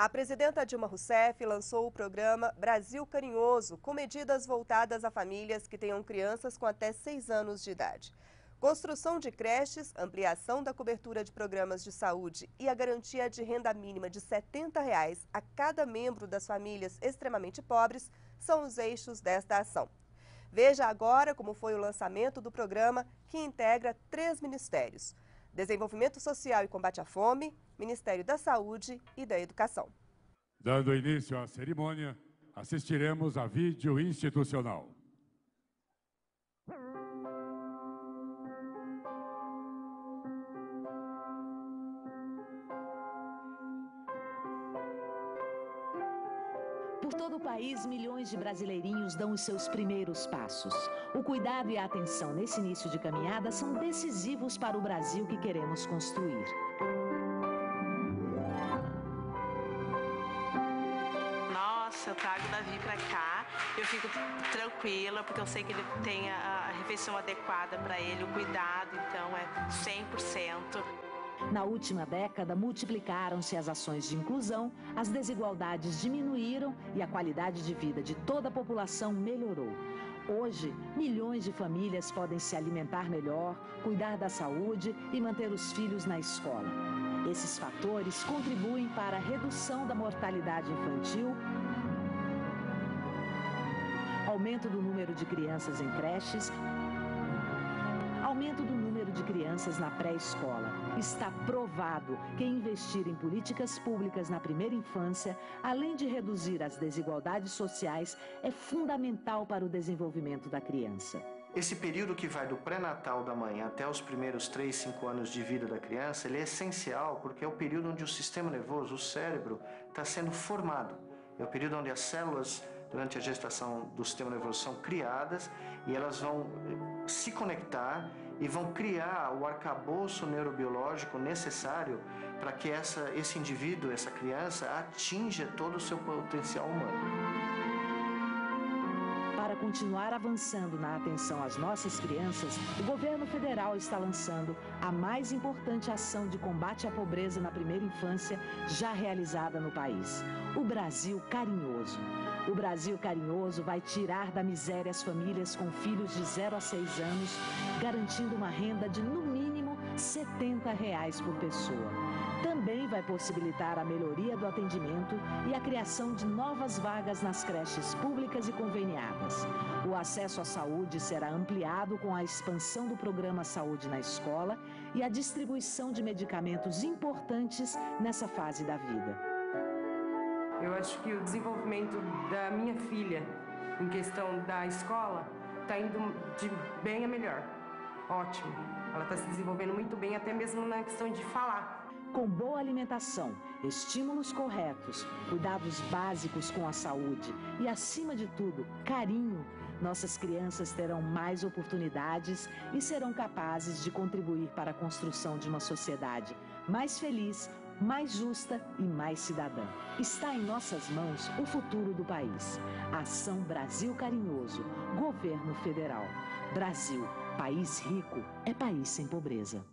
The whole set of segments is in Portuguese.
A presidenta Dilma Rousseff lançou o programa Brasil Carinhoso, com medidas voltadas a famílias que tenham crianças com até 6 anos de idade. Construção de creches, ampliação da cobertura de programas de saúde e a garantia de renda mínima de R$ 70 a cada membro das famílias extremamente pobres são os eixos desta ação. Veja agora como foi o lançamento do programa, que integra 3 ministérios: Desenvolvimento Social e Combate à Fome, Ministério da Saúde e da Educação. Dando início à cerimônia, assistiremos a vídeo institucional. Por todo o país, milhões de brasileirinhos dão os seus primeiros passos. O cuidado e a atenção nesse início de caminhada são decisivos para o Brasil que queremos construir. Nossa, eu trago o Davi para cá, eu fico tranquila, porque eu sei que ele tem a refeição adequada para ele, o cuidado, então é 100%. Na última década, multiplicaram-se as ações de inclusão, as desigualdades diminuíram e a qualidade de vida de toda a população melhorou. Hoje, milhões de famílias podem se alimentar melhor, cuidar da saúde e manter os filhos na escola. Esses fatores contribuem para a redução da mortalidade infantil, aumento do número de crianças em creches, aumento do número de crianças na pré-escola. Está provado que investir em políticas públicas na primeira infância, além de reduzir as desigualdades sociais, é fundamental para o desenvolvimento da criança. Esse período que vai do pré-natal da mãe até os primeiros 3, 5 anos de vida da criança, ele é essencial porque é o período onde o sistema nervoso, o cérebro, está sendo formado. É o período onde as células, durante a gestação do sistema nervoso, são criadas e elas vão se conectar e vão criar o arcabouço neurobiológico necessário para que esse indivíduo, essa criança, atinja todo o seu potencial humano. Para continuar avançando na atenção às nossas crianças, o governo federal está lançando a mais importante ação de combate à pobreza na primeira infância já realizada no país: o Brasil Carinhoso. O Brasil Carinhoso vai tirar da miséria as famílias com filhos de 0 a 6 anos, garantindo uma renda de, no mínimo, R$ 70 por pessoa. Também vai possibilitar a melhoria do atendimento e a criação de novas vagas nas creches públicas e conveniadas. O acesso à saúde será ampliado com a expansão do programa Saúde na Escola e a distribuição de medicamentos importantes nessa fase da vida. Eu acho que o desenvolvimento da minha filha, em questão da escola, está indo de bem a melhor. Ótimo. Ela está se desenvolvendo muito bem, até mesmo na questão de falar. Com boa alimentação, estímulos corretos, cuidados básicos com a saúde e, acima de tudo, carinho, nossas crianças terão mais oportunidades e serão capazes de contribuir para a construção de uma sociedade mais feliz, mais justa e mais cidadã. Está em nossas mãos o futuro do país. Ação Brasil Carinhoso, Governo Federal. Brasil, país rico, é país sem pobreza.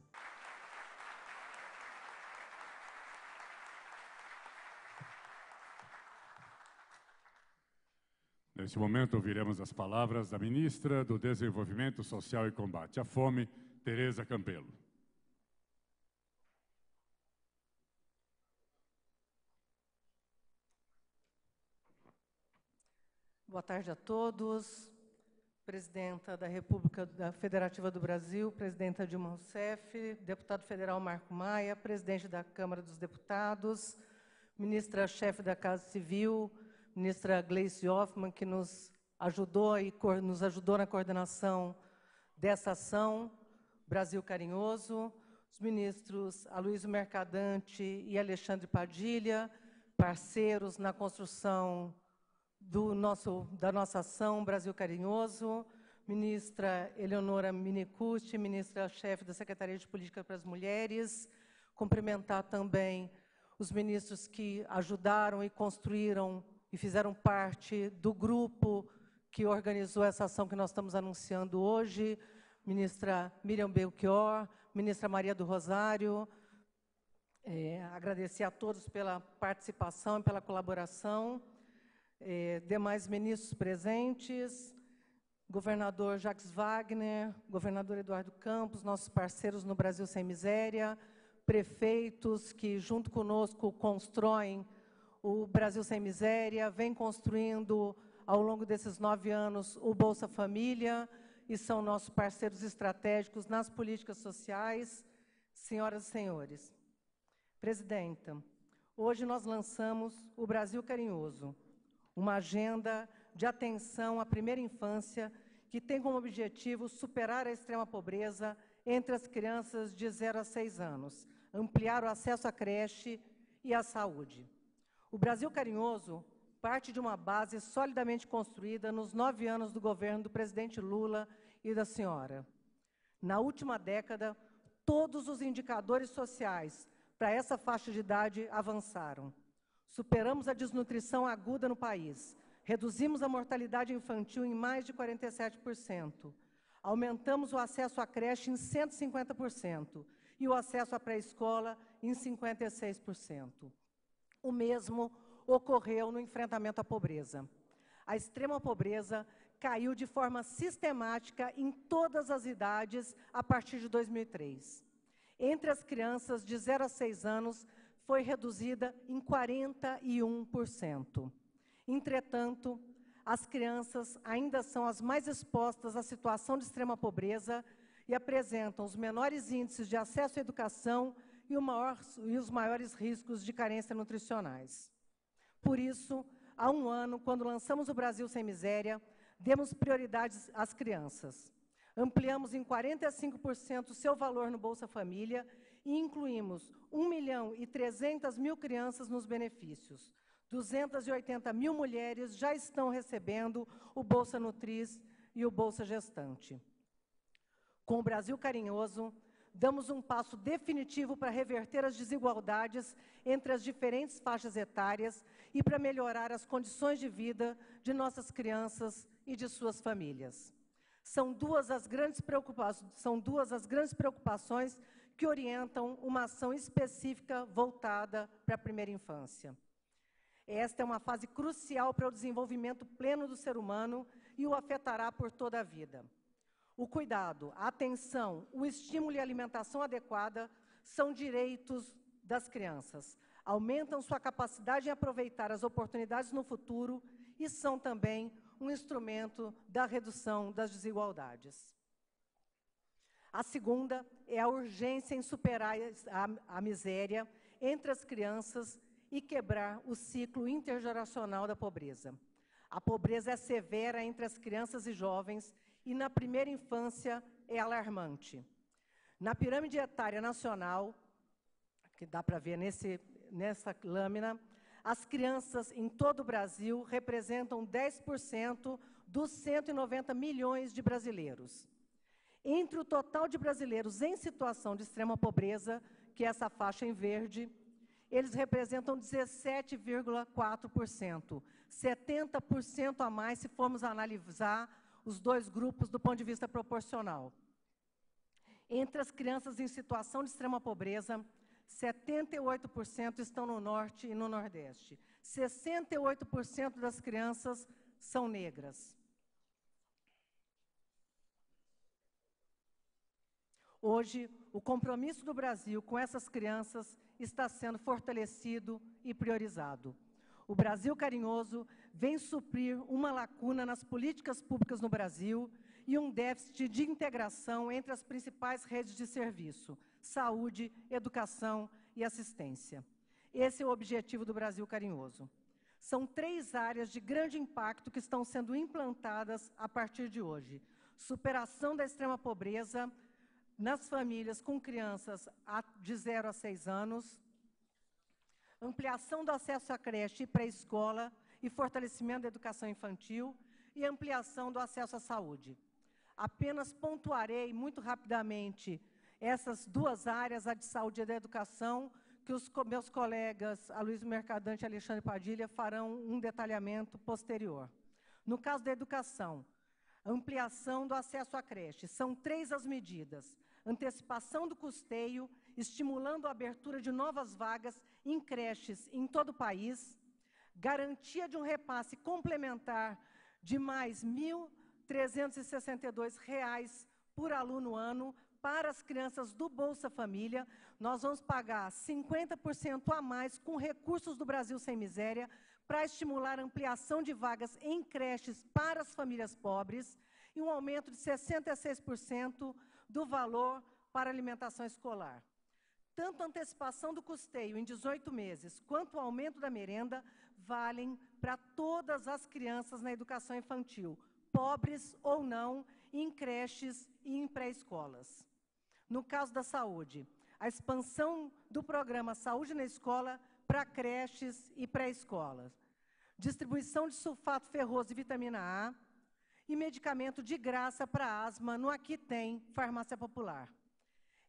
Neste momento, ouviremos as palavras da ministra do Desenvolvimento Social e Combate à Fome, Tereza Campelo. Boa tarde a todos. Presidenta da República Federativa do Brasil, presidenta Dilma Rousseff, deputado federal Marco Maia, presidente da Câmara dos Deputados, ministra-chefe da Casa Civil, ministra Gleice Hoffmann, que nos ajudou na coordenação dessa ação, Brasil Carinhoso, os ministros Aloysio Mercadante e Alexandre Padilha, parceiros na construção da nossa ação Brasil Carinhoso, ministra Eleonora Minicucci, ministra-chefe da Secretaria de Política para as Mulheres, cumprimentar também os ministros que ajudaram e construíram e fizeram parte do grupo que organizou essa ação que nós estamos anunciando hoje, ministra Miriam Belchior, ministra Maria do Rosário, Agradecer a todos pela participação e pela colaboração. Demais ministros presentes, governador Jacques Wagner, governador Eduardo Campos, nossos parceiros no Brasil Sem Miséria, prefeitos que, junto conosco, constroem o Brasil Sem Miséria, vem construindo, ao longo desses 9 anos, o Bolsa Família, e são nossos parceiros estratégicos nas políticas sociais. Senhoras e senhores, presidenta, hoje nós lançamos o Brasil Carinhoso, uma agenda de atenção à primeira infância que tem como objetivo superar a extrema pobreza entre as crianças de 0 a 6 anos, ampliar o acesso à creche e à saúde. O Brasil Carinhoso parte de uma base solidamente construída nos 9 anos do governo do presidente Lula e da senhora. Na última década, todos os indicadores sociais para essa faixa de idade avançaram. Superamos a desnutrição aguda no país, reduzimos a mortalidade infantil em mais de 47%, aumentamos o acesso à creche em 150% e o acesso à pré-escola em 56%. O mesmo ocorreu no enfrentamento à pobreza. A extrema pobreza caiu de forma sistemática em todas as idades a partir de 2003. Entre as crianças de 0 a 6 anos, foi reduzida em 41%. Entretanto, as crianças ainda são as mais expostas à situação de extrema pobreza e apresentam os menores índices de acesso à educação e os maiores riscos de carência nutricionais. Por isso, há um ano, quando lançamos o Brasil Sem Miséria, demos prioridades às crianças. Ampliamos em 45% o seu valor no Bolsa Família e incluímos 1.300.000 crianças nos benefícios. 280.000 mulheres já estão recebendo o Bolsa Nutris e o Bolsa Gestante. Com o Brasil Carinhoso, damos um passo definitivo para reverter as desigualdades entre as diferentes faixas etárias e para melhorar as condições de vida de nossas crianças e de suas famílias. São duas as grandes preocupações que orientam uma ação específica voltada para a primeira infância. Esta é uma fase crucial para o desenvolvimento pleno do ser humano e o afetará por toda a vida. O cuidado, a atenção, o estímulo e a alimentação adequada são direitos das crianças, aumentam sua capacidade em aproveitar as oportunidades no futuro e são também um instrumento da redução das desigualdades. A segunda é a urgência em superar a miséria entre as crianças e quebrar o ciclo intergeracional da pobreza. A pobreza é severa entre as crianças e jovens e na primeira infância é alarmante. Na pirâmide etária nacional, que dá para ver nessa lâmina, as crianças em todo o Brasil representam 10% dos 190 milhões de brasileiros. Entre o total de brasileiros em situação de extrema pobreza, que é essa faixa em verde, eles representam 17,4%, 70% a mais se formos analisar os dois grupos do ponto de vista proporcional. Entre as crianças em situação de extrema pobreza, 78% estão no Norte e no Nordeste. 68% das crianças são negras. Hoje, o compromisso do Brasil com essas crianças está sendo fortalecido e priorizado. O Brasil Carinhoso vem suprir uma lacuna nas políticas públicas no Brasil e um déficit de integração entre as principais redes de serviço, saúde, educação e assistência. Esse é o objetivo do Brasil Carinhoso. São 3 áreas de grande impacto que estão sendo implantadas a partir de hoje. Superação da extrema pobreza nas famílias com crianças de 0 a 6 anos, ampliação do acesso à creche e pré-escola e fortalecimento da educação infantil e ampliação do acesso à saúde. Apenas pontuarei muito rapidamente essas 2 áreas, a de saúde e da educação, que os meus colegas Aloysio Mercadante e Alexandre Padilha farão um detalhamento posterior. No caso da educação, ampliação do acesso à creche. São 3 as medidas: antecipação do custeio estimulando a abertura de novas vagas em creches em todo o país, garantia de um repasse complementar de mais R$ 1.362 por aluno ano para as crianças do Bolsa Família. Nós vamos pagar 50% a mais com recursos do Brasil Sem Miséria para estimular a ampliação de vagas em creches para as famílias pobres e um aumento de 66% do valor para alimentação escolar. Tanto a antecipação do custeio em 18 meses, quanto o aumento da merenda, valem para todas as crianças na educação infantil, pobres ou não, em creches e em pré-escolas. No caso da saúde, a expansão do programa Saúde na Escola para creches e pré-escolas, distribuição de sulfato ferroso e vitamina A e medicamento de graça para asma no Aqui Tem Farmácia Popular.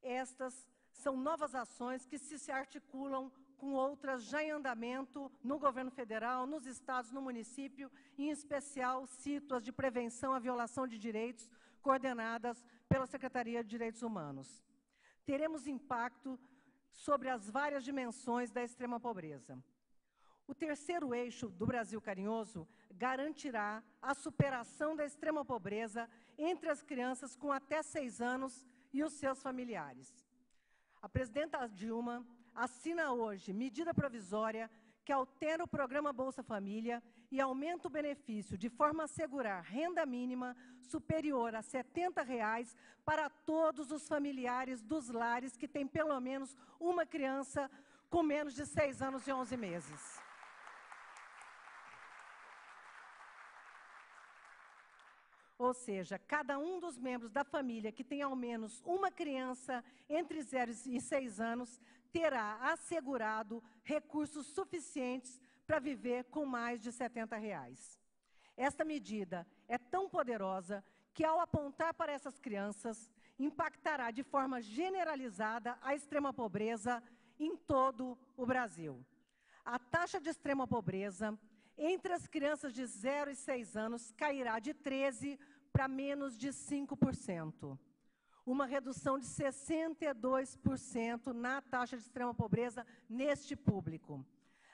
Estas são novas ações que se articulam com outras já em andamento no governo federal, nos estados, no município, em especial cito as de prevenção à violação de direitos, coordenadas pela Secretaria de Direitos Humanos. Teremos impacto sobre as várias dimensões da extrema pobreza. O terceiro eixo do Brasil Carinhoso garantirá a superação da extrema pobreza entre as crianças com até 6 anos e os seus familiares. A presidenta Dilma assina hoje medida provisória que altera o programa Bolsa Família e aumenta o benefício de forma a assegurar renda mínima superior a R$ 70 para todos os familiares dos lares que têm pelo menos uma criança com menos de 6 anos e 11 meses. Ou seja, cada um dos membros da família que tem ao menos uma criança entre 0 e 6 anos terá assegurado recursos suficientes para viver com mais de R$ 70. Esta medida é tão poderosa que, ao apontar para essas crianças, impactará de forma generalizada a extrema pobreza em todo o Brasil. A taxa de extrema pobreza entre as crianças de 0 e 6 anos cairá de 13% para menos de 5%. Uma redução de 62% na taxa de extrema pobreza neste público.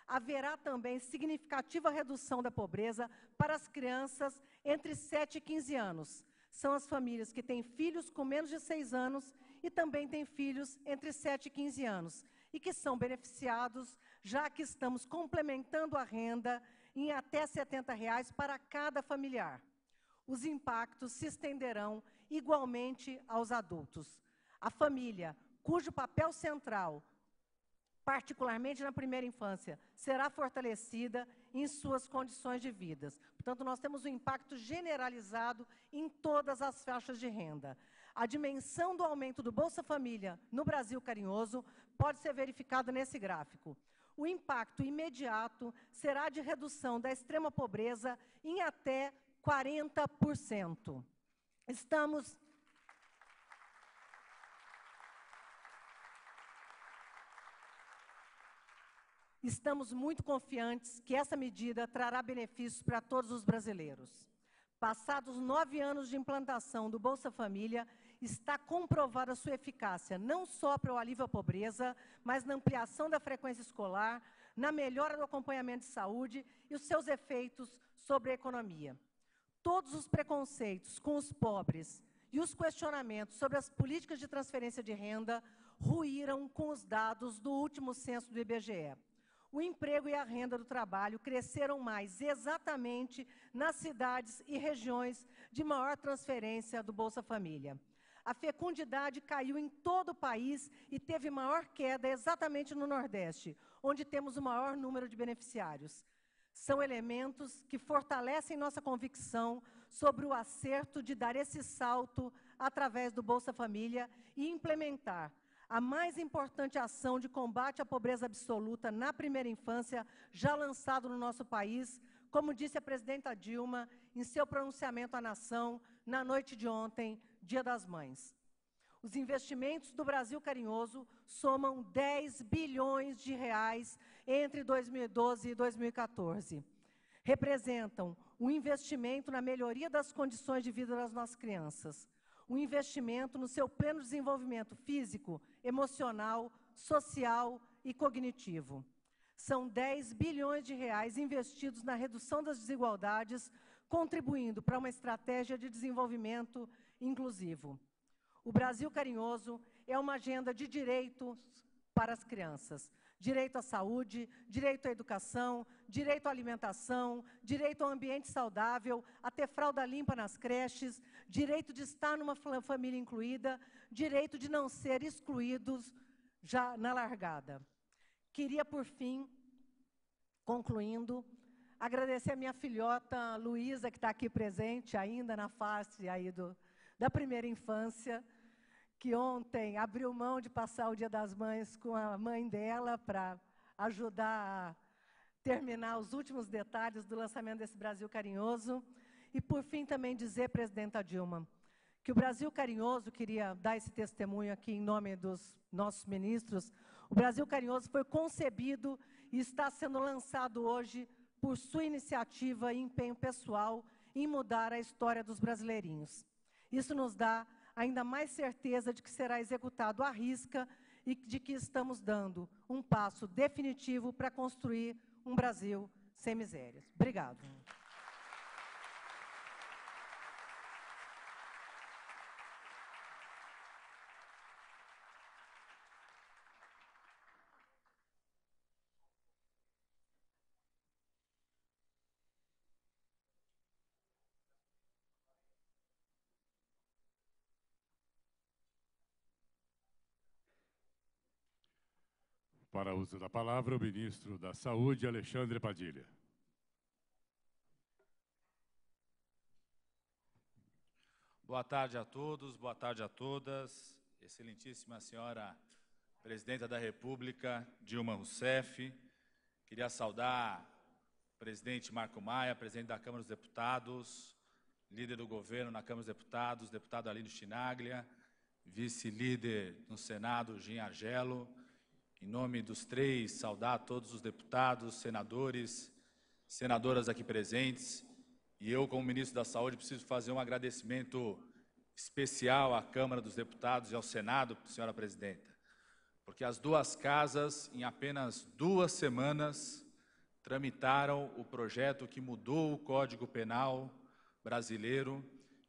Haverá também significativa redução da pobreza para as crianças entre 7 e 15 anos. São as famílias que têm filhos com menos de 6 anos e também têm filhos entre 7 e 15 anos, e que são beneficiados, já que estamos complementando a renda em até R$ 70 para cada familiar. Os impactos se estenderão igualmente aos adultos. A família, cujo papel central, particularmente na primeira infância, será fortalecida em suas condições de vida. Portanto, nós temos um impacto generalizado em todas as faixas de renda. A dimensão do aumento do Bolsa Família no Brasil Carinhoso pode ser verificada nesse gráfico. O impacto imediato será de redução da extrema pobreza em até 40%. Estamos muito confiantes que essa medida trará benefícios para todos os brasileiros. Passados 9 anos de implantação do Bolsa Família, está comprovada sua eficácia, não só para o alívio à pobreza, mas na ampliação da frequência escolar, na melhora do acompanhamento de saúde e os seus efeitos sobre a economia. Todos os preconceitos com os pobres e os questionamentos sobre as políticas de transferência de renda ruíram com os dados do último censo do IBGE. O emprego e a renda do trabalho cresceram mais exatamente nas cidades e regiões de maior transferência do Bolsa Família. A fecundidade caiu em todo o país e teve maior queda exatamente no Nordeste, onde temos o maior número de beneficiários. São elementos que fortalecem nossa convicção sobre o acerto de dar esse salto através do Bolsa Família e implementar a mais importante ação de combate à pobreza absoluta na primeira infância já lançado no nosso país, como disse a presidenta Dilma em seu pronunciamento à nação na noite de ontem, Dia das Mães. Os investimentos do Brasil Carinhoso somam 10 bilhões de reais entre 2012 e 2014. Representam um investimento na melhoria das condições de vida das nossas crianças, um investimento no seu pleno desenvolvimento físico, emocional, social e cognitivo. São 10 bilhões de reais investidos na redução das desigualdades, contribuindo para uma estratégia de desenvolvimento inclusivo. O Brasil Carinhoso é uma agenda de direitos para as crianças. Direito à saúde, direito à educação, direito à alimentação, direito ao ambiente saudável, a ter fralda limpa nas creches, direito de estar numa família incluída, direito de não ser excluídos já na largada. Queria, por fim, concluindo, agradecer a minha filhota Luísa, que está aqui presente ainda na fase aí da primeira infância, que ontem abriu mão de passar o Dia das Mães com a mãe dela para ajudar a terminar os últimos detalhes do lançamento desse Brasil Carinhoso. E, por fim, também dizer, presidenta Dilma, que o Brasil Carinhoso, queria dar esse testemunho aqui em nome dos nossos ministros, o Brasil Carinhoso foi concebido e está sendo lançado hoje por sua iniciativa e empenho pessoal em mudar a história dos brasileirinhos. Isso nos dá ainda mais certeza de que será executado à risca e de que estamos dando um passo definitivo para construir um Brasil sem misérias. Obrigado. Para uso da palavra, o ministro da Saúde, Alexandre Padilha. Boa tarde a todos, boa tarde a todas. Excelentíssima senhora Presidenta da República, Dilma Rousseff. Queria saudar o presidente Marco Maia, presidente da Câmara dos Deputados, líder do governo na Câmara dos Deputados, deputado Arlindo Chinaglia, vice-líder no Senado, Gin Argelo. Em nome dos três, saudar todos os deputados, senadores, senadoras aqui presentes. E eu, como ministro da Saúde, preciso fazer um agradecimento especial à Câmara dos Deputados e ao Senado, senhora presidenta, porque as duas casas, em apenas 2 semanas, tramitaram o projeto que mudou o Código Penal brasileiro,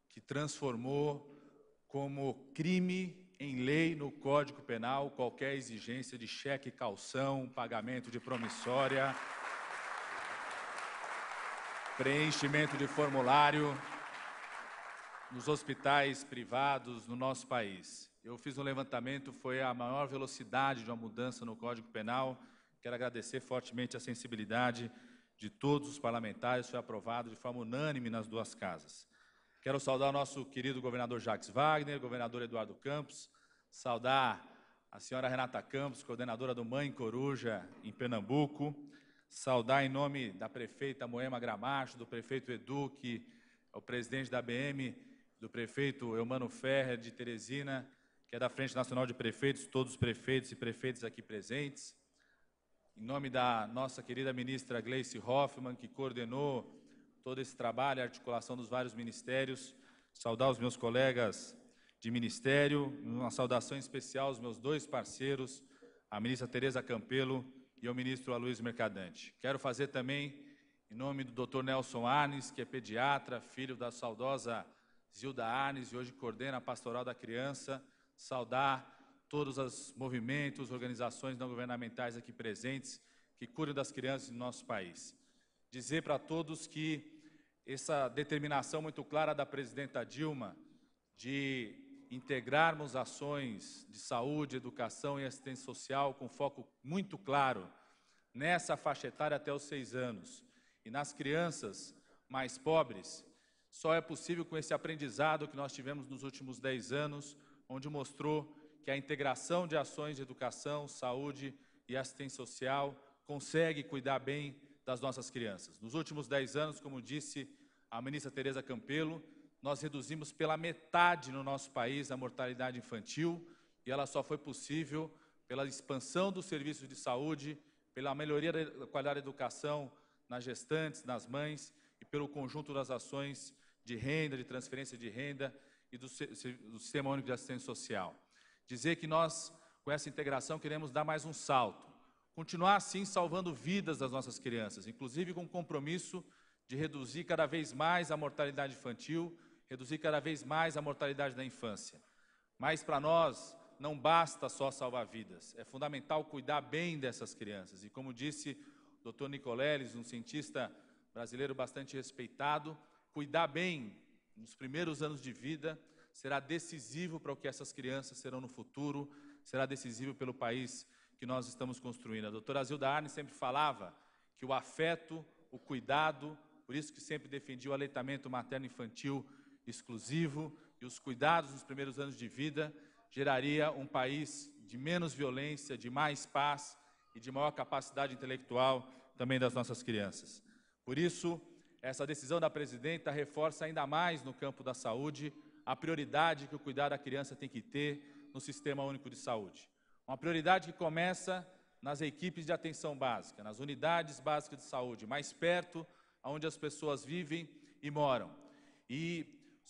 que transformou como crime em lei no Código Penal qualquer exigência de cheque, calção, pagamento de promissória, preenchimento de formulário nos hospitais privados no nosso país. Eu fiz um levantamento, foi a maior velocidade de uma mudança no Código Penal. Quero agradecer fortemente a sensibilidade de todos os parlamentares, foi aprovado de forma unânime nas duas casas. Quero saudar o nosso querido governador Jacques Wagner, governador Eduardo Campos, saudar a senhora Renata Campos, coordenadora do Mãe Coruja, em Pernambuco, saudar em nome da prefeita Moema Gramacho, do prefeito Edu, que é o presidente da ABM, do prefeito Eumano Ferrer, de Teresina, que é da Frente Nacional de Prefeitos, todos os prefeitos e prefeitas aqui presentes. Em nome da nossa querida ministra Gleice Hoffmann, que coordenou todo esse trabalho, a articulação dos vários ministérios, saudar os meus colegas de ministério, uma saudação especial aos meus 2 parceiros, a ministra Tereza Campelo e ao ministro Aloysio Mercadante. Quero fazer também, em nome do Dr. Nelson Arnes, que é pediatra, filho da saudosa Zilda Arnes, e hoje coordena a Pastoral da Criança, saudar todos os movimentos, organizações não governamentais aqui presentes, que cuidam das crianças no nosso país. Dizer para todos que essa determinação muito clara da presidenta Dilma de integrarmos ações de saúde, educação e assistência social com foco muito claro nessa faixa etária até os 6 anos e nas crianças mais pobres, só é possível com esse aprendizado que nós tivemos nos últimos 10 anos, onde mostrou que a integração de ações de educação, saúde e assistência social consegue cuidar bem das nossas crianças. Nos últimos 10 anos, como disse a ministra Tereza Campelo, nós reduzimos pela metade no nosso país a mortalidade infantil, e ela só foi possível pela expansão dos serviços de saúde, pela melhoria da qualidade da educação nas gestantes, nas mães, e pelo conjunto das ações de renda, de transferência de renda e do Sistema Único de Assistência Social. Dizer que nós, com essa integração, queremos dar mais um salto. Continuar, assim, salvando vidas das nossas crianças, inclusive com o compromisso de reduzir cada vez mais a mortalidade infantil, reduzir cada vez mais a mortalidade da infância. Mas, para nós, não basta só salvar vidas. É fundamental cuidar bem dessas crianças. E, como disse o Dr. Nicoleles, um cientista brasileiro bastante respeitado, cuidar bem nos primeiros anos de vida será decisivo para o que essas crianças serão no futuro, será decisivo pelo país que nós estamos construindo. A doutora Zilda Arnes sempre falava que o afeto, o cuidado, por isso que sempre defendia o aleitamento materno-infantil exclusivo e os cuidados nos primeiros anos de vida, geraria um país de menos violência, de mais paz e de maior capacidade intelectual também das nossas crianças. Por isso, essa decisão da presidenta reforça ainda mais no campo da saúde a prioridade que o cuidado da criança tem que ter no Sistema Único de Saúde. Uma prioridade que começa nas equipes de atenção básica, nas unidades básicas de saúde, mais perto onde as pessoas vivem e moram. E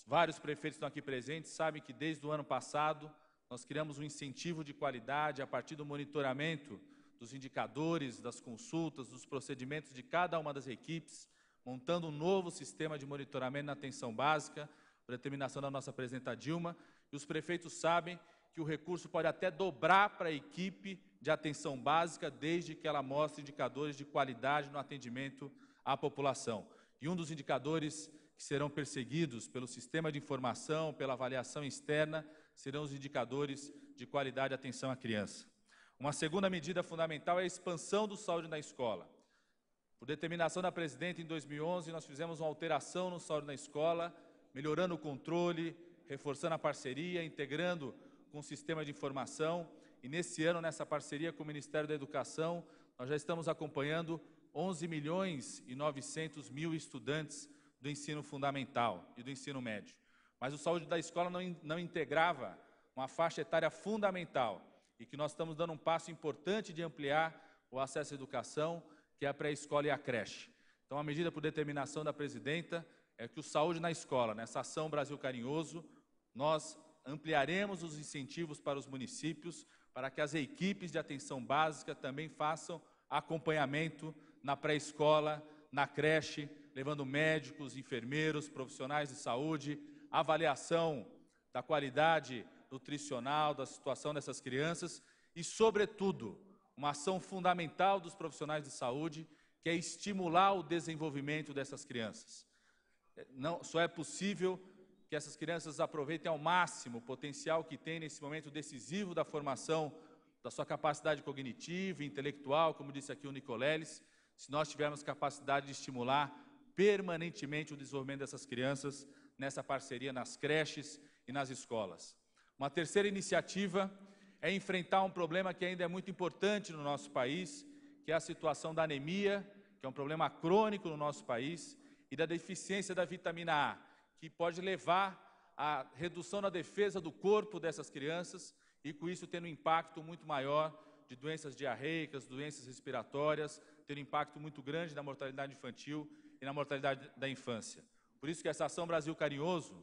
vários prefeitos que estão aqui presentes sabem que desde o ano passado nós criamos um incentivo de qualidade a partir do monitoramento dos indicadores, das consultas, dos procedimentos de cada uma das equipes, montando um novo sistema de monitoramento na atenção básica, por determinação da nossa presidenta Dilma, e os prefeitos sabem que o recurso pode até dobrar para a equipe de atenção básica, desde que ela mostre indicadores de qualidade no atendimento à população. E um dos indicadores que serão perseguidos pelo sistema de informação, pela avaliação externa, serão os indicadores de qualidade de atenção à criança. Uma segunda medida fundamental é a expansão do saúde na escola. Por determinação da presidenta, em 2011, nós fizemos uma alteração no saúde na escola, melhorando o controle, reforçando a parceria, integrando com o sistema de informação. E nesse ano, nessa parceria com o Ministério da Educação, nós já estamos acompanhando 11.900.000 estudantes do ensino fundamental e do ensino médio. Mas o saúde da escola não integrava uma faixa etária fundamental e que nós estamos dando um passo importante de ampliar o acesso à educação, que é a pré-escola e a creche. Então, a medida por determinação da presidenta é que o saúde na escola, nessa ação Brasil Carinhoso, nós ampliaremos os incentivos para os municípios, para que as equipes de atenção básica também façam acompanhamento na pré-escola, na creche, levando médicos, enfermeiros, profissionais de saúde, avaliação da qualidade nutricional, da situação dessas crianças e, sobretudo, uma ação fundamental dos profissionais de saúde, que é estimular o desenvolvimento dessas crianças. Só é possível que essas crianças aproveitem ao máximo o potencial que têm nesse momento decisivo da formação da sua capacidade cognitiva e intelectual, como disse aqui o Nicoleles, se nós tivermos capacidade de estimular permanentemente o desenvolvimento dessas crianças nessa parceria nas creches e nas escolas. Uma terceira iniciativa é enfrentar um problema que ainda é muito importante no nosso país, que é a situação da anemia, que é um problema crônico no nosso país, e da deficiência da vitamina A, que pode levar à redução da defesa do corpo dessas crianças e, com isso, tendo um impacto muito maior de doenças diarreicas, doenças respiratórias, tendo um impacto muito grande na mortalidade infantil e na mortalidade da infância. Por isso que essa ação Brasil Carinhoso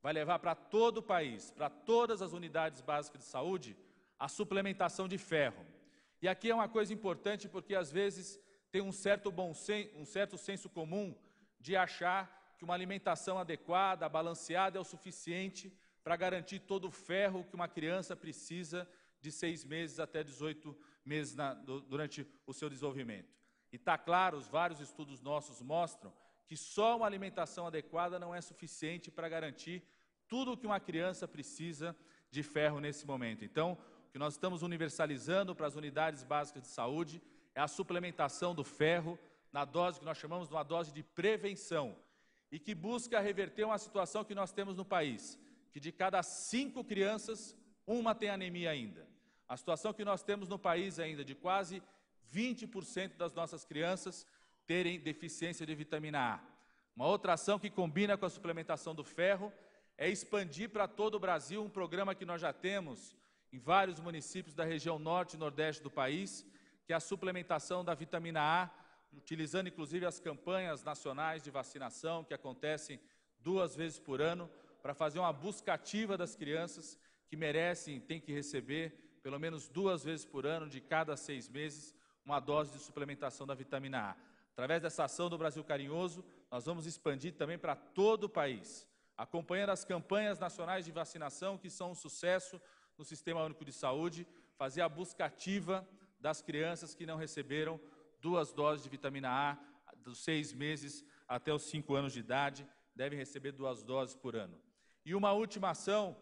vai levar para todo o país, para todas as unidades básicas de saúde, a suplementação de ferro. E aqui é uma coisa importante porque, às vezes, tem um certo senso comum de achar que uma alimentação adequada, balanceada, é o suficiente para garantir todo o ferro que uma criança precisa de 6 meses até 18 meses durante o seu desenvolvimento. E está claro, os vários estudos nossos mostram que só uma alimentação adequada não é suficiente para garantir tudo o que uma criança precisa de ferro nesse momento. Então, o que nós estamos universalizando para as unidades básicas de saúde é a suplementação do ferro na dose que nós chamamos de uma dose de prevenção e que busca reverter uma situação que nós temos no país, que de cada 5 crianças, uma tem anemia ainda. A situação que nós temos no país ainda de quase 20% das nossas crianças terem deficiência de vitamina A. Uma outra ação que combina com a suplementação do ferro é expandir para todo o Brasil um programa que nós já temos em vários municípios da região norte e nordeste do país, que é a suplementação da vitamina A, utilizando inclusive as campanhas nacionais de vacinação que acontecem 2 vezes por ano, para fazer uma busca ativa das crianças que merecem, têm que receber pelo menos 2 vezes por ano, de cada 6 meses, uma dose de suplementação da vitamina A. Através dessa ação do Brasil Carinhoso, nós vamos expandir também para todo o país, acompanhando as campanhas nacionais de vacinação, que são um sucesso no Sistema Único de Saúde, fazer a busca ativa das crianças que não receberam 2 doses de vitamina A, dos 6 meses até os 5 anos de idade, devem receber 2 doses por ano. E uma última ação,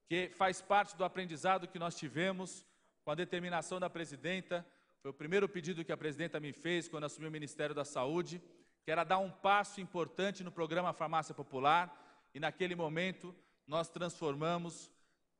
que faz parte do aprendizado que nós tivemos com a determinação da presidenta, foi o primeiro pedido que a presidenta me fez quando assumiu o Ministério da Saúde, que era dar um passo importante no programa Farmácia Popular, e naquele momento nós transformamos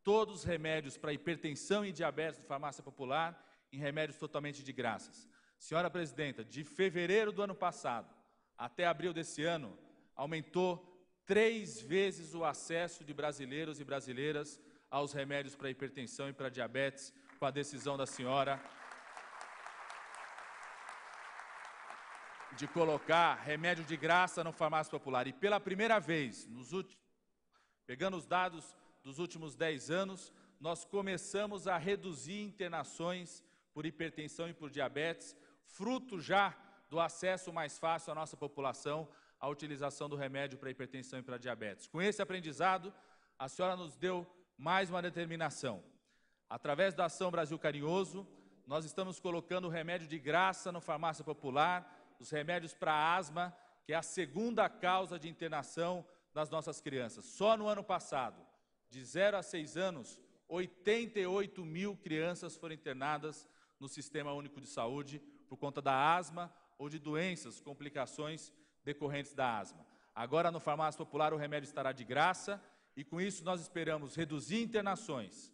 todos os remédios para hipertensão e diabetes do Farmácia Popular em remédios totalmente de graça. Senhora presidenta, de fevereiro do ano passado até abril desse ano, aumentou 3 vezes o acesso de brasileiros e brasileiras aos remédios para hipertensão e para diabetes, com a decisão da senhora de colocar remédio de graça no Farmácia Popular. E pela primeira vez, pegando os dados dos últimos 10 anos, nós começamos a reduzir internações por hipertensão e por diabetes, fruto já do acesso mais fácil à nossa população à utilização do remédio para hipertensão e para diabetes. Com esse aprendizado, a senhora nos deu mais uma determinação. Através da ação Brasil Carinhoso, nós estamos colocando o remédio de graça no Farmácia Popular, os remédios para asma, que é a segunda causa de internação das nossas crianças. Só no ano passado, de 0 a 6 anos, 88 mil crianças foram internadas no Sistema Único de Saúde por conta da asma ou de doenças, complicações decorrentes da asma. Agora, no Farmácia Popular, o remédio estará de graça e, com isso, nós esperamos reduzir internações,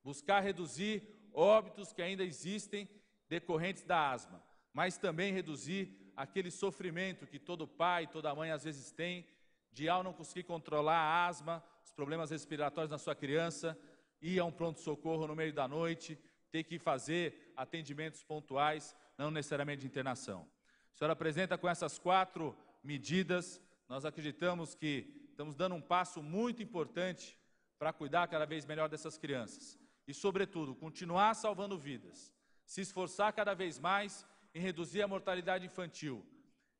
buscar reduzir óbitos que ainda existem decorrentes da asma, mas também reduzir aquele sofrimento que todo pai, toda mãe às vezes tem, de ao não conseguir controlar a asma, os problemas respiratórios na sua criança, ir a um pronto-socorro no meio da noite, ter que fazer atendimentos pontuais, não necessariamente de internação. A senhora apresenta com essas 4 medidas, nós acreditamos que estamos dando um passo muito importante para cuidar cada vez melhor dessas crianças. E, sobretudo, continuar salvando vidas, se esforçar cada vez mais em reduzir a mortalidade infantil.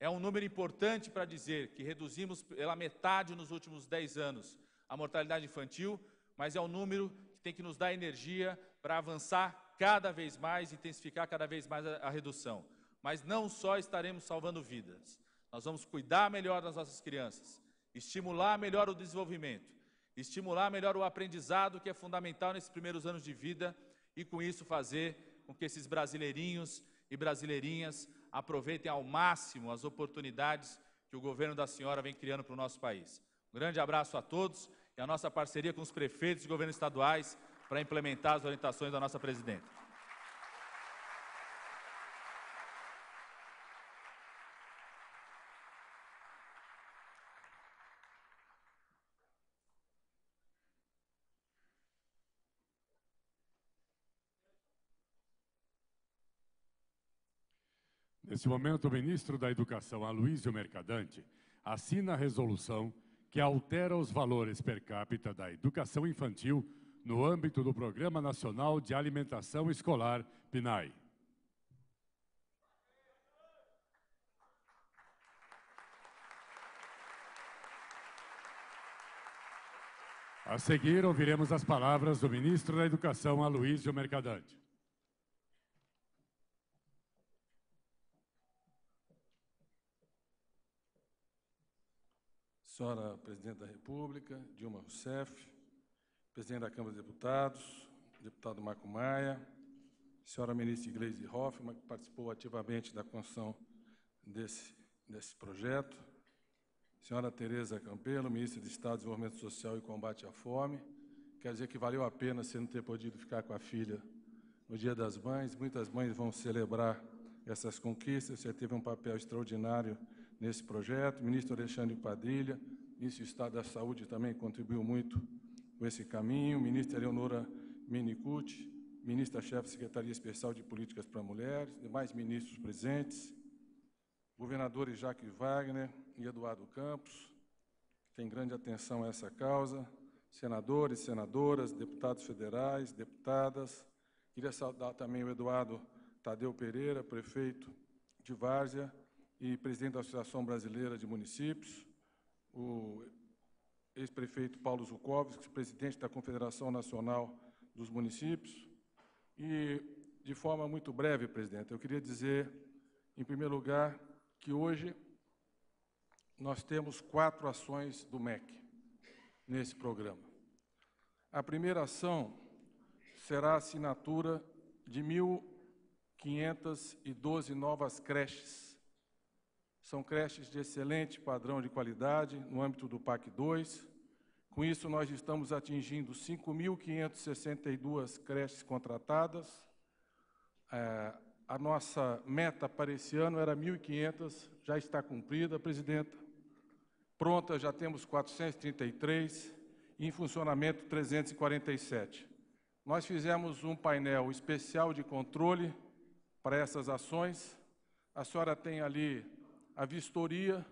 É um número importante para dizer que reduzimos pela metade nos últimos 10 anos a mortalidade infantil, mas é um número que tem que nos dar energia para avançar cada vez mais, intensificar cada vez mais a redução. Mas não só estaremos salvando vidas, nós vamos cuidar melhor das nossas crianças, estimular melhor o desenvolvimento, estimular melhor o aprendizado, que é fundamental nesses primeiros anos de vida, e com isso fazer com que esses brasileirinhos e brasileirinhas aproveitem ao máximo as oportunidades que o governo da senhora vem criando para o nosso país. Um grande abraço a todos e a nossa parceria com os prefeitos e governos estaduais para implementar as orientações da nossa presidenta. Nesse momento, o ministro da Educação, Aloysio Mercadante, assina a resolução que altera os valores per capita da educação infantil no âmbito do Programa Nacional de Alimentação Escolar, PNAE. A seguir, ouviremos as palavras do ministro da Educação, Aloysio Mercadante. Senhora Presidente da República, Dilma Rousseff, Presidente da Câmara dos Deputados, deputado Marco Maia, senhora ministra Gleisi Hoffmann, que participou ativamente da construção desse projeto, senhora Tereza Campelo, ministra de Estado, Desenvolvimento Social e Combate à Fome, quer dizer que valeu a pena você não ter podido ficar com a filha no Dia das Mães, muitas mães vão celebrar essas conquistas, você teve um papel extraordinário nesse projeto. Ministro Alexandre Padilha, ministro do Estado da Saúde, também contribuiu muito com esse caminho. Ministra Eleonora Menicucci, ministra-chefe da Secretaria Especial de Políticas para Mulheres, demais ministros presentes, governadores Jacques Wagner e Eduardo Campos, tem grande atenção a essa causa, senadores, senadoras, deputados federais, deputadas. Queria saudar também o Eduardo Tadeu Pereira, prefeito de Várzea e presidente da Associação Brasileira de Municípios, o ex-prefeito Paulo Zukovski, presidente da Confederação Nacional dos Municípios. E, de forma muito breve, presidente, eu queria dizer, em primeiro lugar, que hoje nós temos 4 ações do MEC nesse programa. A primeira ação será a assinatura de 1.512 novas creches. São creches de excelente padrão de qualidade no âmbito do PAC 2. Com isso, nós estamos atingindo 5.562 creches contratadas. A nossa meta para esse ano era 1.500, já está cumprida, presidenta. Pronta, já temos 433 e em funcionamento 347. Nós fizemos um painel especial de controle para essas ações. A senhora tem ali a vistoria,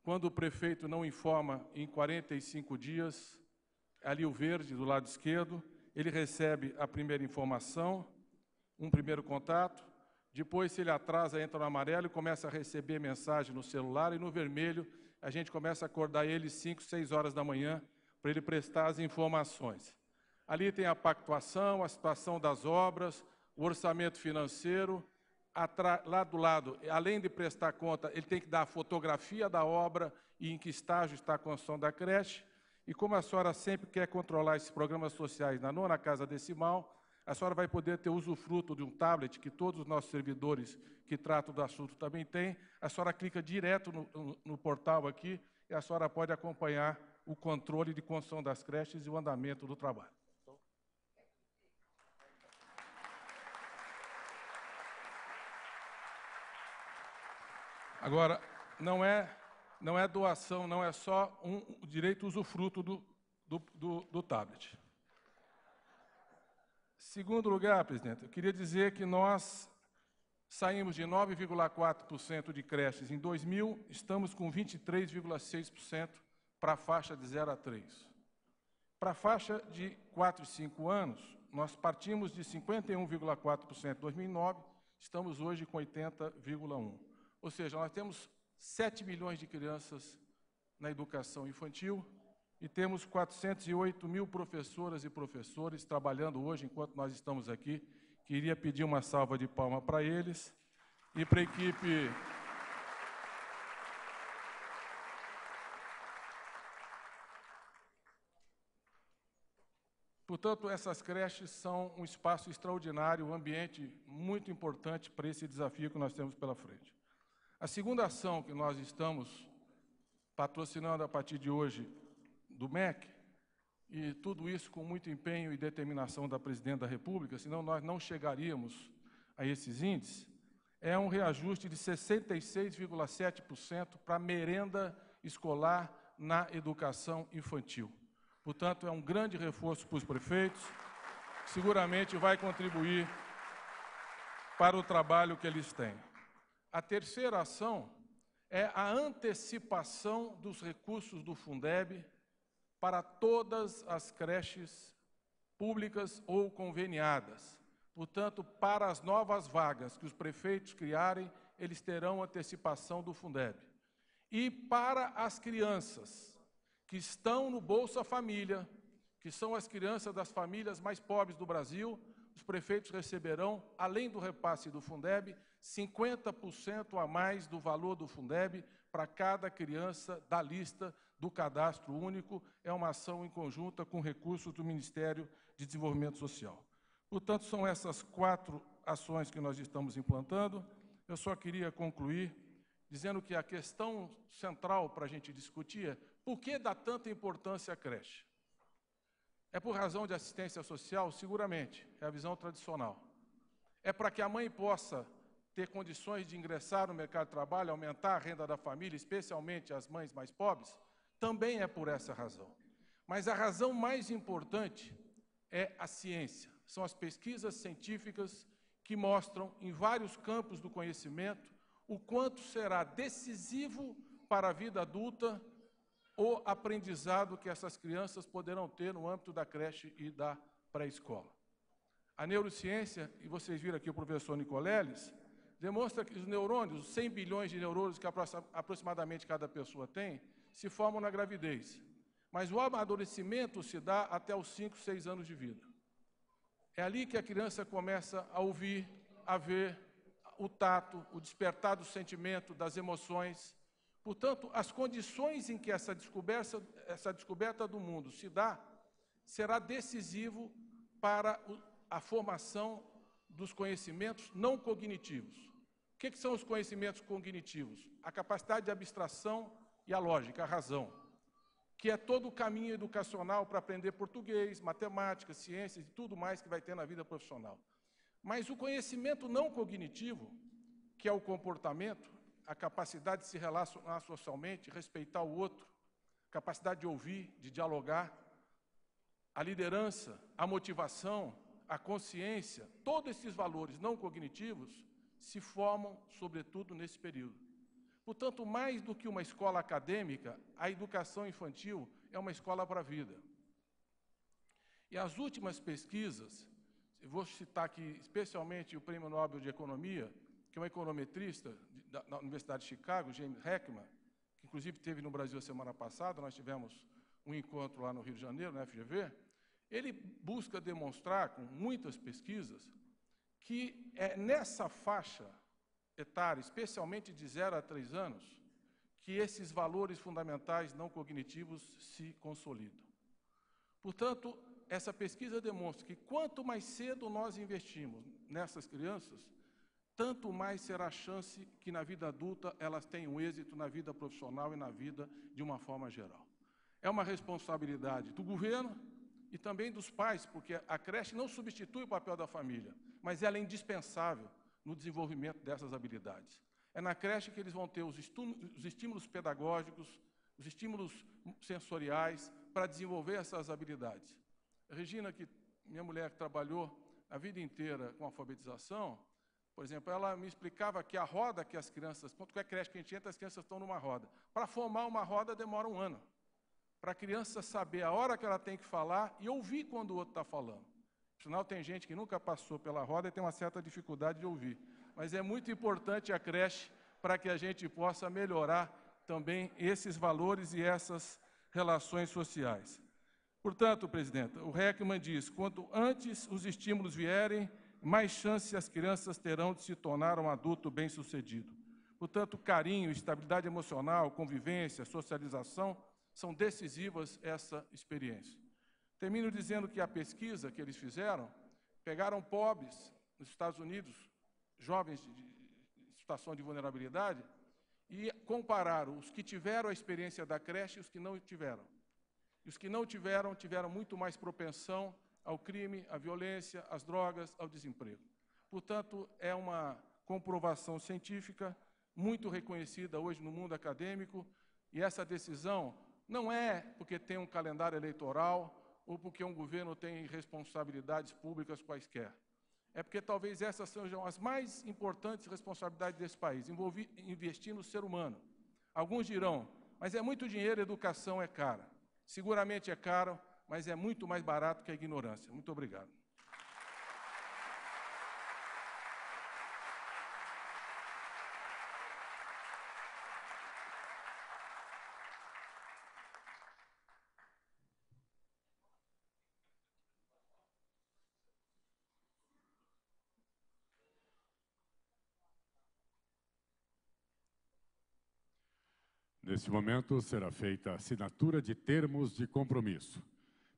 quando o prefeito não informa em 45 dias, ali o verde do lado esquerdo, ele recebe a primeira informação, um primeiro contato, depois, se ele atrasa, entra no amarelo e começa a receber mensagem no celular, e no vermelho a gente começa a acordar ele 5, 6 horas da manhã para ele prestar as informações. Ali tem a pactuação, a situação das obras, o orçamento financeiro. Lá do lado, além de prestar conta, ele tem que dar a fotografia da obra e em que estágio está a construção da creche. E como a senhora sempre quer controlar esses programas sociais na 9ª casa decimal, a senhora vai poder ter usufruto de um tablet que todos os nossos servidores que tratam do assunto também têm. A senhora clica direto no portal aqui e a senhora pode acompanhar o controle de construção das creches e o andamento do trabalho. Agora, não é doação, não é só um direito usufruto do tablet. Segundo lugar, presidente, eu queria dizer que nós saímos de 9,4% de creches em 2000, estamos com 23,6% para a faixa de 0 a 3. Para a faixa de 4 e 5 anos, nós partimos de 51,4% em 2009, estamos hoje com 80,1%. Ou seja, nós temos 7 milhões de crianças na educação infantil e temos 408 mil professoras e professores trabalhando hoje, enquanto nós estamos aqui. Queria pedir uma salva de palmas para eles e para a equipe. Portanto, essas creches são um espaço extraordinário, um ambiente muito importante para esse desafio que nós temos pela frente. A segunda ação que nós estamos patrocinando a partir de hoje do MEC, e tudo isso com muito empenho e determinação da Presidente da República, senão nós não chegaríamos a esses índices, é um reajuste de 66,7% para a merenda escolar na educação infantil. Portanto, é um grande reforço para os prefeitos, que seguramente vai contribuir para o trabalho que eles têm. A terceira ação é a antecipação dos recursos do Fundeb para todas as creches públicas ou conveniadas. Portanto, para as novas vagas que os prefeitos criarem, eles terão antecipação do Fundeb. E para as crianças que estão no Bolsa Família, que são as crianças das famílias mais pobres do Brasil, os prefeitos receberão, além do repasse do Fundeb, 50% a mais do valor do Fundeb para cada criança da lista do Cadastro Único. É uma ação em conjunta com recursos do Ministério de Desenvolvimento Social. Portanto, são essas 4 ações que nós estamos implantando. Eu só queria concluir dizendo que a questão central para a gente discutir é por que dá tanta importância à creche? É por razão de assistência social? Seguramente, é a visão tradicional. É para que a mãe possa ter condições de ingressar no mercado de trabalho, aumentar a renda da família, especialmente as mães mais pobres? Também é por essa razão. Mas a razão mais importante é a ciência. São as pesquisas científicas que mostram, em vários campos do conhecimento, o quanto será decisivo para a vida adulta o aprendizado que essas crianças poderão ter no âmbito da creche e da pré-escola. A neurociência, e vocês viram aqui o professor Nicoleles, demonstra que os neurônios, os 100 bilhões de neurônios que aproximadamente cada pessoa tem, se formam na gravidez. Mas o amadurecimento se dá até os 5, 6 anos de vida. É ali que a criança começa a ouvir, a ver, o tato, o despertar do sentimento, das emoções. Portanto, as condições em que essa descoberta do mundo se dá, será decisivo para a formação dos conhecimentos não cognitivos. O que são os conhecimentos cognitivos? A capacidade de abstração e a lógica, a razão, que é todo o caminho educacional para aprender português, matemática, ciências e tudo mais que vai ter na vida profissional. Mas o conhecimento não cognitivo, que é o comportamento, a capacidade de se relacionar socialmente, respeitar o outro, capacidade de ouvir, de dialogar, a liderança, a motivação, a consciência, todos esses valores não cognitivos se formam, sobretudo, nesse período. Portanto, mais do que uma escola acadêmica, a educação infantil é uma escola para a vida. E as últimas pesquisas, eu vou citar aqui especialmente o Prêmio Nobel de Economia, que é um econometrista da Universidade de Chicago, James Heckman, que inclusive esteve no Brasil a semana passada, nós tivemos um encontro lá no Rio de Janeiro, na FGV, ele busca demonstrar, com muitas pesquisas, que é nessa faixa etária, especialmente de 0 a 3 anos, que esses valores fundamentais não cognitivos se consolidam. Portanto, essa pesquisa demonstra que quanto mais cedo nós investimos nessas crianças, tanto mais será a chance que na vida adulta elas tenham êxito na vida profissional e na vida de uma forma geral. É uma responsabilidade do governo e também dos pais, porque a creche não substitui o papel da família, mas ela é indispensável no desenvolvimento dessas habilidades. É na creche que eles vão ter os estímulos pedagógicos, os estímulos sensoriais para desenvolver essas habilidades. A Regina, minha mulher que trabalhou a vida inteira com alfabetização, por exemplo, ela me explicava que a roda que as crianças, quando é creche que a gente entra, as crianças estão numa roda. Para formar uma roda demora 1 ano. Para a criança saber a hora que ela tem que falar e ouvir quando o outro está falando. Afinal, tem gente que nunca passou pela roda e tem uma certa dificuldade de ouvir. Mas é muito importante a creche para que a gente possa melhorar também esses valores e essas relações sociais. Portanto, presidenta, o Heckman diz, quanto antes os estímulos vierem, mais chances as crianças terão de se tornar um adulto bem-sucedido. Portanto, carinho, estabilidade emocional, convivência, socialização, são decisivas essa experiência. Termino dizendo que a pesquisa que eles fizeram, pegaram pobres nos Estados Unidos, jovens de situação de vulnerabilidade, e compararam os que tiveram a experiência da creche e os que não tiveram. E os que não tiveram, tiveram muito mais propensão ao crime, à violência, às drogas, ao desemprego. Portanto, é uma comprovação científica muito reconhecida hoje no mundo acadêmico, e essa decisão não é porque tem um calendário eleitoral ou porque um governo tem responsabilidades públicas quaisquer. É porque talvez essas sejam as mais importantes responsabilidades desse país, investir no ser humano. Alguns dirão, mas é muito dinheiro, a educação é cara. Seguramente é caro, mas é muito mais barato que a ignorância. Muito obrigado. Neste momento, será feita a assinatura de termos de compromisso,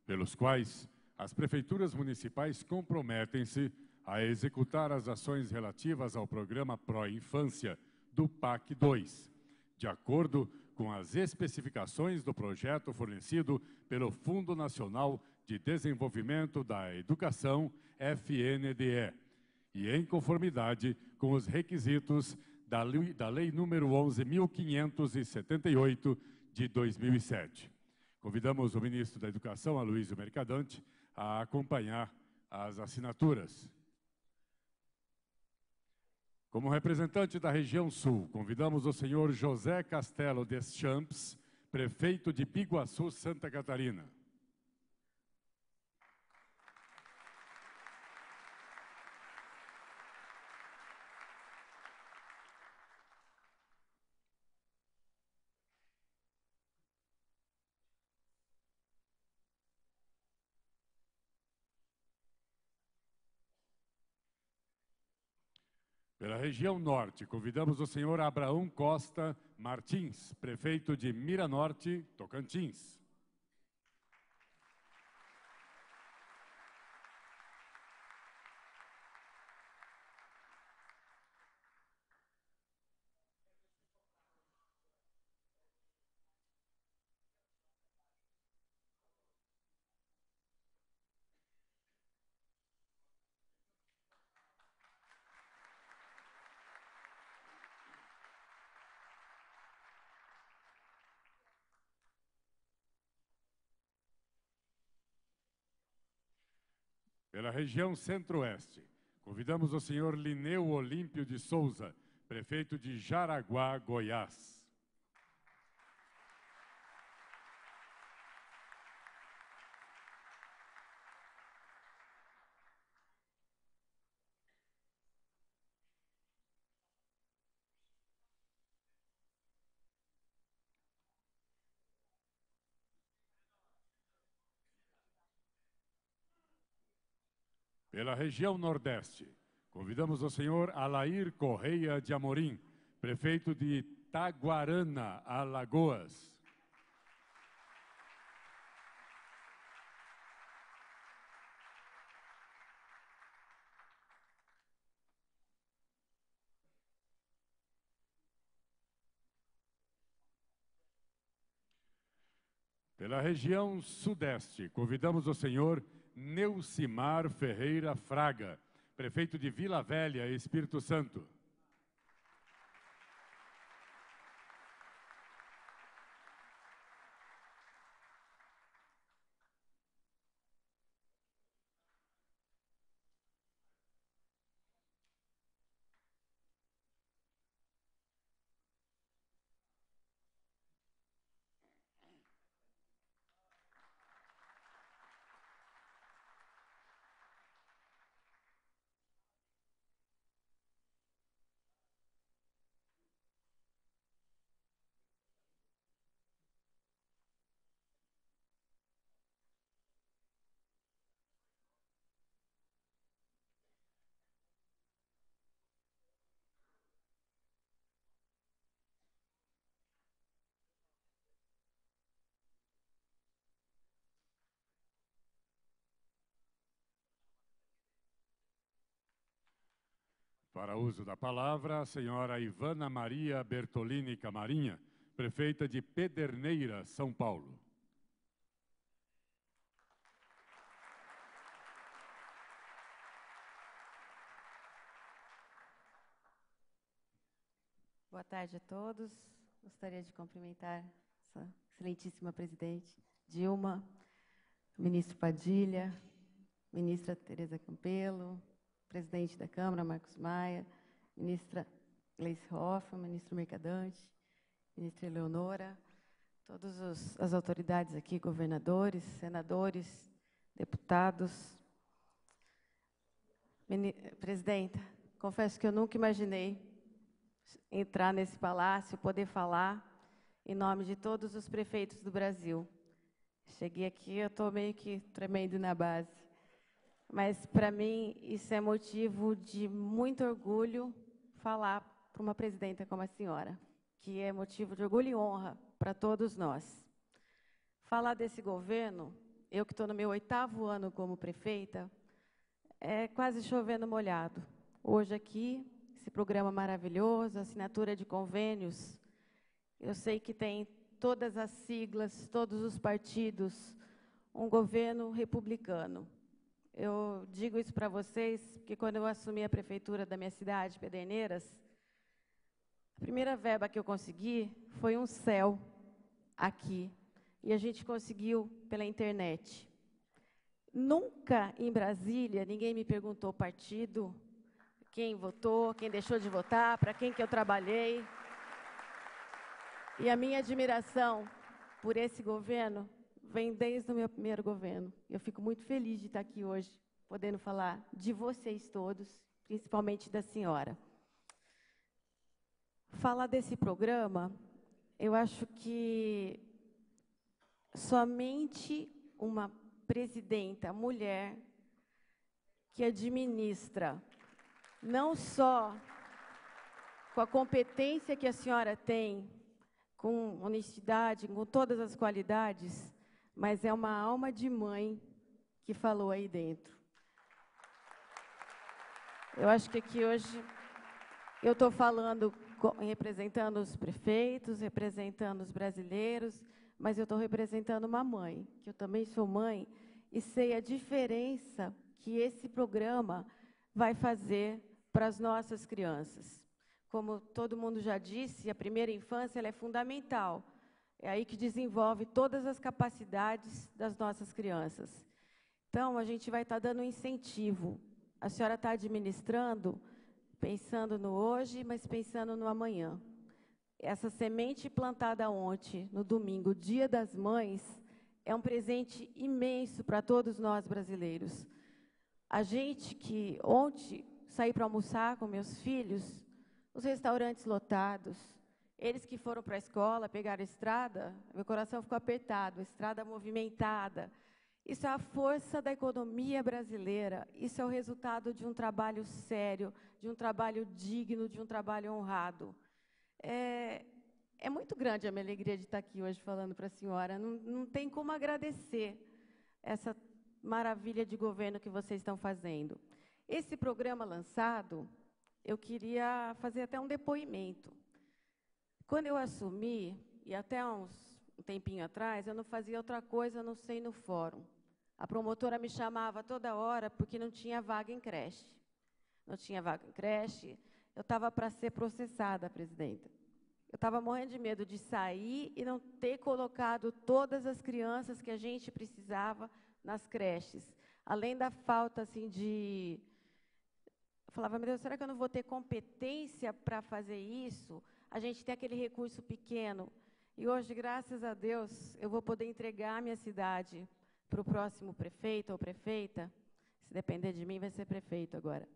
pelos quais as prefeituras municipais comprometem-se a executar as ações relativas ao programa Pró-Infância do PAC 2, de acordo com as especificações do projeto fornecido pelo Fundo Nacional de Desenvolvimento da Educação, FNDE, e em conformidade com os requisitos da Lei nº 11.578, de 2007. Convidamos o ministro da Educação, Aloysio Mercadante, a acompanhar as assinaturas. Como representante da região sul, convidamos o senhor José Castelo Deschamps, prefeito de Biguaçu, Santa Catarina. Pela região norte, convidamos o senhor Abraão Costa Martins, prefeito de Miranorte, Tocantins. Pela região centro-oeste, convidamos o senhor Lineu Olímpio de Souza, prefeito de Jaraguá, Goiás. Pela região nordeste, convidamos o senhor Alair Correia de Amorim, prefeito de Taguarana, Alagoas. Pela região sudeste, convidamos o senhor Neucimar Ferreira Fraga, prefeito de Vila Velha, Espírito Santo. Para uso da palavra, a senhora Ivana Maria Bertolini Camarinha, prefeita de Pederneiras, São Paulo. Boa tarde a todos. Gostaria de cumprimentar essa excelentíssima presidente Dilma, ministro Padilha, ministra Tereza Campelo, presidente da Câmara, Marcos Maia, ministra Gleice Hoffmann, ministro Mercadante, ministra Eleonora, todas as autoridades aqui, governadores, senadores, deputados. Presidenta, confesso que eu nunca imaginei entrar nesse palácio, poder falar em nome de todos os prefeitos do Brasil. Cheguei aqui, eu estou meio que tremendo na base. Mas, para mim, isso é motivo de muito orgulho falar para uma presidenta como a senhora, que é motivo de orgulho e honra para todos nós. Falar desse governo, eu que estou no meu 8º ano como prefeita, é quase chovendo molhado. Hoje aqui, esse programa maravilhoso, assinatura de convênios, eu sei que tem todas as siglas, todos os partidos, um governo republicano. Eu digo isso para vocês, porque quando eu assumi a prefeitura da minha cidade, Pederneiras, a primeira verba que eu consegui foi um céu aqui. E a gente conseguiu pela internet. Nunca em Brasília ninguém me perguntou partido, quem votou, quem deixou de votar, para quem que eu trabalhei. E a minha admiração por esse governo vem desde o meu primeiro governo. Eu fico muito feliz de estar aqui hoje, podendo falar de vocês todos, principalmente da senhora. Falar desse programa, eu acho que somente uma presidenta mulher que administra não só com a competência que a senhora tem, com honestidade, com todas as qualidades, mas é uma alma de mãe que falou aí dentro. Eu acho que aqui hoje eu estou falando, representando os prefeitos, representando os brasileiros, mas eu estou representando uma mãe, que eu também sou mãe, e sei a diferença que esse programa vai fazer para as nossas crianças. Como todo mundo já disse, a primeira infância ela é fundamental. É aí que desenvolve todas as capacidades das nossas crianças. Então, a gente vai estar dando um incentivo. A senhora está administrando, pensando no hoje, mas pensando no amanhã. Essa semente plantada ontem, no domingo, Dia das Mães, é um presente imenso para todos nós brasileiros. A gente que ontem saí para almoçar com meus filhos, os restaurantes lotados, eles que foram para a escola, pegaram a estrada, meu coração ficou apertado, estrada movimentada. Isso é a força da economia brasileira, isso é o resultado de um trabalho sério, de um trabalho digno, de um trabalho honrado. É muito grande a minha alegria de estar aqui hoje falando para a senhora. Não tem como agradecer essa maravilha de governo que vocês estão fazendo. Esse programa lançado, eu queria fazer até um depoimento. Quando eu assumi, e até um tempinho atrás, eu não fazia outra coisa, a não sei, no fórum. A promotora me chamava toda hora porque não tinha vaga em creche. Não tinha vaga em creche, eu estava para ser processada, presidenta. Eu estava morrendo de medo de sair e não ter colocado todas as crianças que a gente precisava nas creches. Além da falta, assim, de... Eu falava, meu Deus, será que eu não vou ter competência para fazer isso? A gente tem aquele recurso pequeno. E hoje, graças a Deus, eu vou poder entregar a minha cidade para o próximo prefeito ou prefeita. Se depender de mim, vai ser prefeito agora.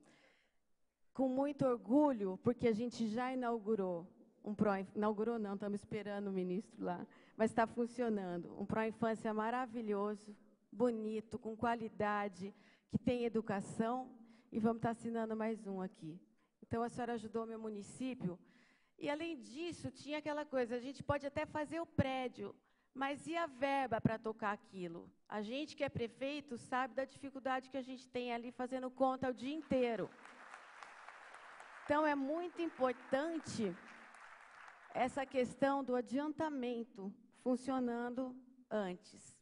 Com muito orgulho, porque a gente já inaugurou um inaugurou não, estamos esperando o ministro lá, mas está funcionando. Um pró-infância maravilhoso, bonito, com qualidade, que tem educação, e vamos estar assinando mais um aqui. Então, a senhora ajudou meu município, e, além disso, tinha aquela coisa, a gente pode até fazer o prédio, mas e a verba para tocar aquilo? A gente que é prefeito sabe da dificuldade que a gente tem ali fazendo conta o dia inteiro. Então, é muito importante essa questão do adiantamento funcionando antes.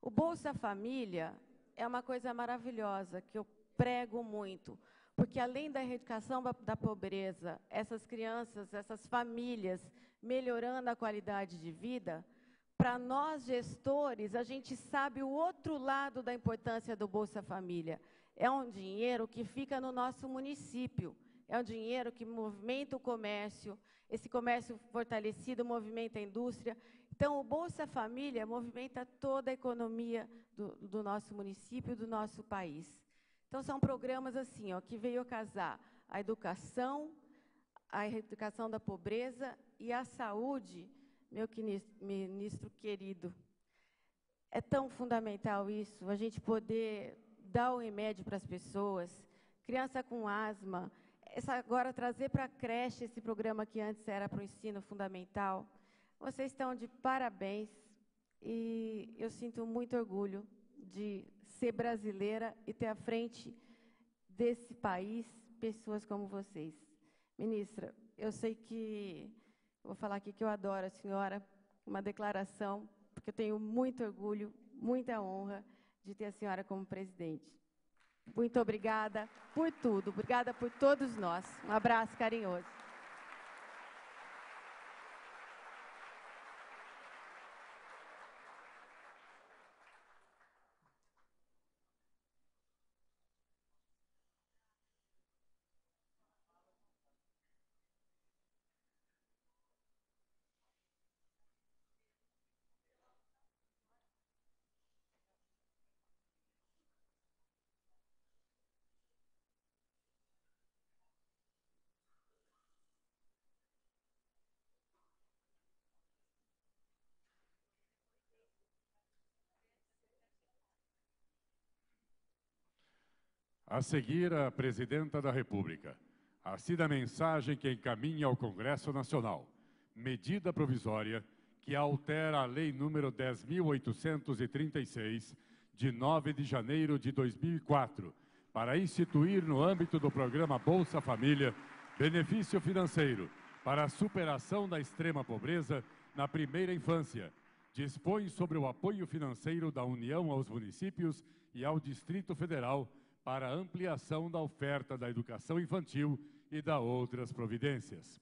O Bolsa Família é uma coisa maravilhosa, que eu prego muito, porque, além da erradicação da pobreza, essas crianças, essas famílias, melhorando a qualidade de vida, para nós, gestores, a gente sabe o outro lado da importância do Bolsa Família. É um dinheiro que fica no nosso município, é um dinheiro que movimenta o comércio, esse comércio fortalecido movimenta a indústria. Então, o Bolsa Família movimenta toda a economia do nosso município, do nosso país. Então, são programas assim, ó, que veio casar a educação da pobreza e a saúde, meu ministro querido. É tão fundamental isso, a gente poder dar o remédio para as pessoas, criança com asma, agora trazer para a creche esse programa que antes era para o ensino fundamental. Vocês estão de parabéns e eu sinto muito orgulho de ser brasileira e ter à frente desse país pessoas como vocês. Ministra, eu sei que, vou falar aqui que eu adoro a senhora, uma declaração, porque eu tenho muito orgulho, muita honra de ter a senhora como presidente. Muito obrigada por tudo, obrigada por todos nós. Um abraço carinhoso. A seguir, a Presidenta da República assina a mensagem que encaminha ao Congresso Nacional medida provisória que altera a Lei nº 10.836, de 9 de janeiro de 2004, para instituir no âmbito do programa Bolsa Família benefício financeiro para a superação da extrema pobreza na primeira infância. Dispõe sobre o apoio financeiro da União aos municípios e ao Distrito Federal para a ampliação da oferta da educação infantil e da outras providências.